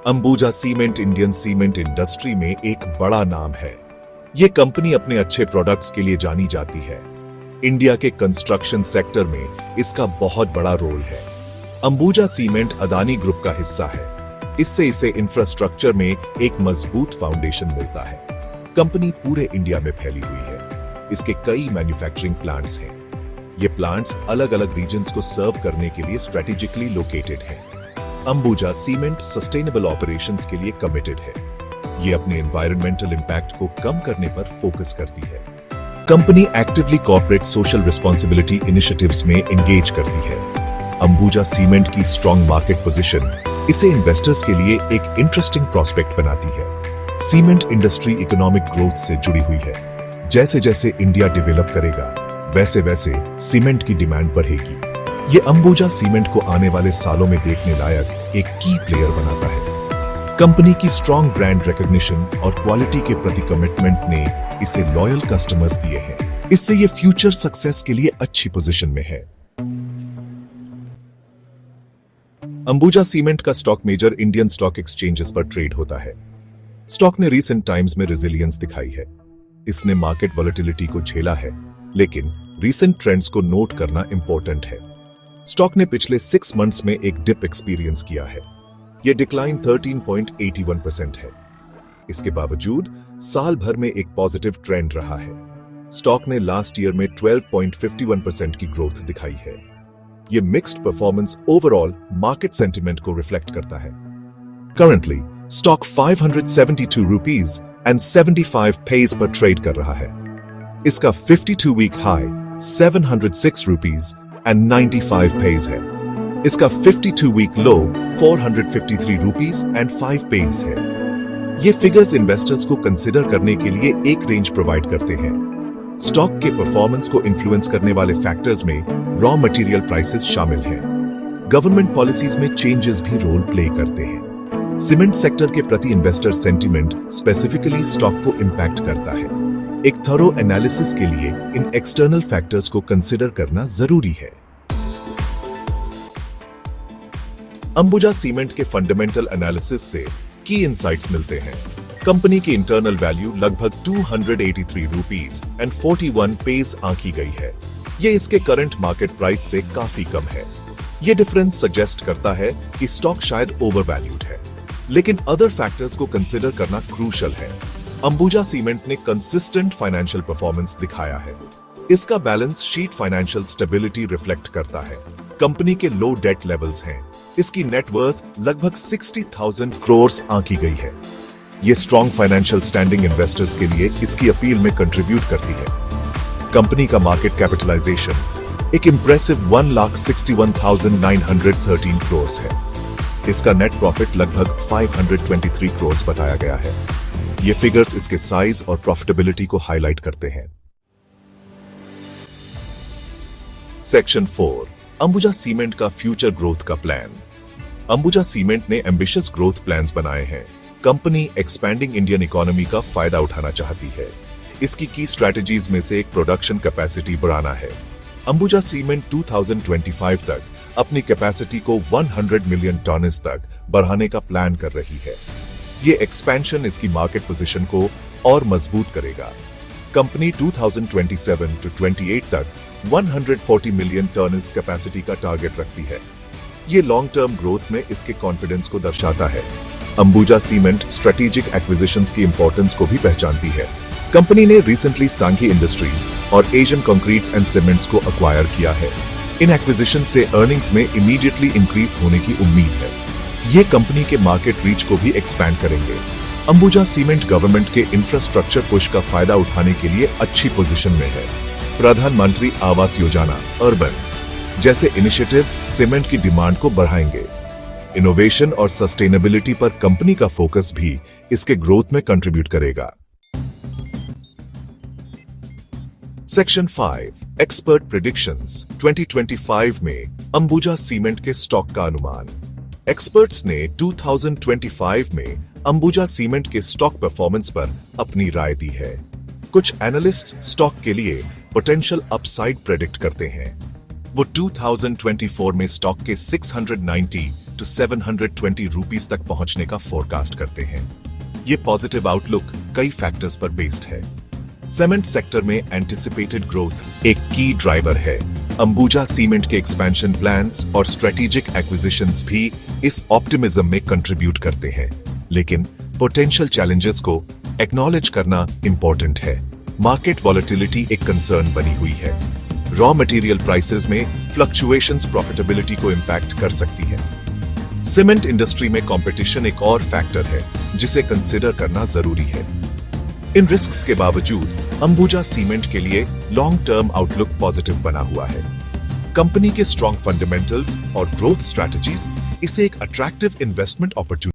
Ambuja cement Indian cement industry में एक बड़ा नाम है। ये कंपनी अपने अच्छे प्रोडक्ट्स के लिए जानी जाती है। इंडिया के कंस्ट्रक्शन सेक्टर में इसका बहुत बड़ा रोल है। अंबुजा सीमेंट अदानी ग्रुप का हिस्सा है। इससे इसे इंफ्रास्ट्रक्चर में एक मजबूत फाउंडेशन मिलता है। कंपनी पूरे इंडिया में फैली हुई है। इसके कई मैन्युफैक्चरिंग प्लांट्स हैं। ये प्लांट्स अलग अलग रीजन्स को सर्व करने के लिए स्ट्रेटेजिकली लोकेटेड हैं। अंबुजा सीमेंट सस्टेनेबल ऑपरेशंस के लिए कमिटेड है। ये अपने एनवायरमेंटल इंपैक्ट को कम करने पर फोकस करती है। Company actively corporate social responsibility initiatives में एंगेज करती है। अंबुजा सीमेंट की स्ट्रॉन्ग मार्केट पोजीशन इसे इन्वेस्टर्स के लिए एक इंटरेस्टिंग प्रोस्पेक्ट बनाती है। सीमेंट इंडस्ट्री इकोनॉमिक ग्रोथ से जुड़ी हुई है। जैसे जैसे इंडिया डेवलप करेगा, वैसे वैसे सीमेंट की डिमांड बढ़ेगी। ये अंबुजा सीमेंट को आने वाले सालों में देखने लायक एक की प्लेयर बनाता है। कंपनी की स्ट्रॉन्ग ब्रांड रिकॉग्निशन और क्वालिटी के प्रति कमिटमेंट ने इसे लॉयल कस्टमर्स दिए हैं। इससे ये फ्यूचर सक्सेस के लिए अच्छी पोजीशन में है। अंबुजा सीमेंट का stock major Indian stock exchanges पर ट्रेड होता है। स्टॉक ने रीसेंट टाइम्स में रेजिलियंस दिखाई है। इसने मार्केट वॉलेटिलिटी को झेला है, लेकिन रीसेंट ट्रेंड्स को नोट करना इंपॉर्टेंट है। स्टॉक ने पिछले 6 मंथ्स में एक डिप एक्सपीरियंस किया है। यह डिक्लाइन 13.81% है। इसके बावजूद साल भर में एक पॉजिटिव ट्रेंड रहा है। स्टॉक ने लास्ट ईयर में 12.51% की ग्रोथ दिखाई है। यह mixed performance overall market sentiment को रिफ्लेक्ट करता है। करंटली स्टॉक 572 रुपीज एंड 75 पैसे पर ट्रेड कर रहा है। इसका 52 वीक हाई 706 रुपीज एंड 95 पैसे है। इसका 52 वीक लो 453 रुपीज एंड 5 पैसे है। ये फिगर्स इन्वेस्टर्स को कंसिडर करने के लिए एक रेंज प्रोवाइड करते हैं। स्टॉक के परफॉर्मेंस को इन्फ्लुएंस करने वाले फैक्टर्स में रॉ मटेरियल प्राइसेस शामिल हैं। गवर्नमेंट पॉलिसीज में चेंजेस भी रोल प्ले करते हैं। सीमेंट सेक्टर के प्रति इन्वेस्टर सेंटिमेंट स्पेसिफिकली स्टॉक को इंपैक्ट करता है। एक थरो एनालिसिस के लिए इन एक्सटर्नल फैक्टर्स को कंसिडर करना जरूरी है। अंबुजा सीमेंट के फंडामेंटल एनालिसिस से की इनसाइट्स मिलते हैं। कंपनी की इंटरनल वैल्यू लगभग 283 रुपीज एंड 41 पैसे आंकी गई है। ये इसके करंट मार्केट प्राइस से काफी कम है। ये डिफरेंस सजेस्ट करता है कि स्टॉक शायद ओवरवैल्यूड है, लेकिन अदर फैक्टर्स को कंसिडर करना क्रूशल है। अंबुजा सीमेंट ने कंसिस्टेंट फाइनेंशियल परफॉर्मेंस दिखाया है। इसका balance sheet financial stability reflect करता है। कंपनी के लो डेट लेवल्स हैं। इसकी नेट वर्थ लगभग 60,000 करोड़ आंकी गई है। ये स्ट्रॉन्ग फाइनेंशियल स्टैंडिंग इन्वेस्टर्स के लिए इसकी अपील में कंट्रीब्यूट करती है। कंपनी का मार्केट कैपिटलाइजेशन एक इंप्रेसिव 1,61,913 करोड़ है। इसका नेट प्रॉफिट लगभग 523 करोड़ बताया गया है। ये फिगर्स इसके साइज और प्रॉफिटेबिलिटी को हाईलाइट करते हैं। सेक्शन 4 अंबुजा सीमेंट का फ्यूचर ग्रोथ का प्लान। अंबुजा सीमेंट ने एम्बिशियस ग्रोथ प्लान्स बनाए हैं। कंपनी एक्सपैंडिंग इंडियन इकोनॉमी का फायदा उठाना चाहती है। इसकी की स्ट्रेटजीज में से एक प्रोडक्शन कैपेसिटी बढ़ाना है। अंबुजा सीमेंट 2025 तक अपनी कैपेसिटी को 100 मिलियन टन तक बढ़ाने का प्लान कर रही है। ये एक्सपेंशन इसकी मार्केट पोजीशन को और मजबूत करेगा। कंपनी 2027-28 तक 140 मिलियन टन कैपेसिटी का टारगेट रखती है। ये लॉन्ग टर्म ग्रोथ में इसके कॉन्फिडेंस को दर्शाता है। अंबुजा सीमेंट स्ट्रेटेजिक एक्विजिशंस की इंपॉर्टेंस को भी पहचानती है। कंपनी ने रिसेंटली सांघी इंडस्ट्रीज और एशियन कंक्रीट्स एंड सीमेंट्स को अक्वायर किया है। इन एक्विजिशन से अर्निंग्स में इमीडिएटली इंक्रीज होने की उम्मीद है। ये कंपनी के मार्केट रीच को भी एक्सपैंड करेंगे। अंबुजा सीमेंट गवर्नमेंट के इंफ्रास्ट्रक्चर पुश का फायदा उठाने के लिए अच्छी पोजीशन में है। प्रधानमंत्री आवास योजना अर्बन जैसे इनिशिएटिव्स सीमेंट की डिमांड को बढ़ाएंगे। इनोवेशन और सस्टेनेबिलिटी पर कंपनी का फोकस भी इसके ग्रोथ में कंट्रीब्यूट करेगा। सेक्शन 5 एक्सपर्ट प्रेडिक्शंस 2025 में अंबुजा सीमेंट के स्टॉक का अनुमान। एक्सपर्ट्स ने 2025 में अंबुजा सीमेंट के स्टॉक परफॉर्मेंस पर अपनी राय दी है। कुछ एनालिस्ट स्टॉक के लिए पोटेंशियल अपसाइड प्रेडिक्ट करते हैं। वो 2024 में स्टॉक के 690 to 720 रुपीस तक पहुंचने का फोरकास्ट करते हैं। ये पॉजिटिव आउटलुक कई फैक्टर्स पर बेस्ड है। सीमेंट सेक्टर में एंटिसिपेटेड ग्रोथ एक की ड्राइवर है। अंबुजा सीमेंट के एक्सपेंशन प्लान्स और स्ट्रेटेजिक एक्विजिशंस भी इस ऑप्टिमिज्म में कंट्रीब्यूट करते हैं। लेकिन पोटेंशियल चैलेंजेस को एक्नॉलेज करना इंपॉर्टेंट है। मार्केट वॉलेटिलिटी एक कंसर्न बनी हुई है। रॉ मटेरियल प्राइसेस में फ्लक्चुएशंस प्रॉफिटेबिलिटी को इंपैक्ट कर सकती है। सीमेंट इंडस्ट्री में कंपटीशन एक और फैक्टर है जिसे कंसिडर करना जरूरी है। इन रिस्क्स के बावजूद अंबुजा सीमेंट के लिए लॉन्ग टर्म आउटलुक पॉजिटिव बना हुआ है। कंपनी के स्ट्रॉन्ग फंडामेंटल्स और ग्रोथ स्ट्रैटेजीज इसे एक अट्रैक्टिव इन्वेस्टमेंट अपॉर्चुनिटी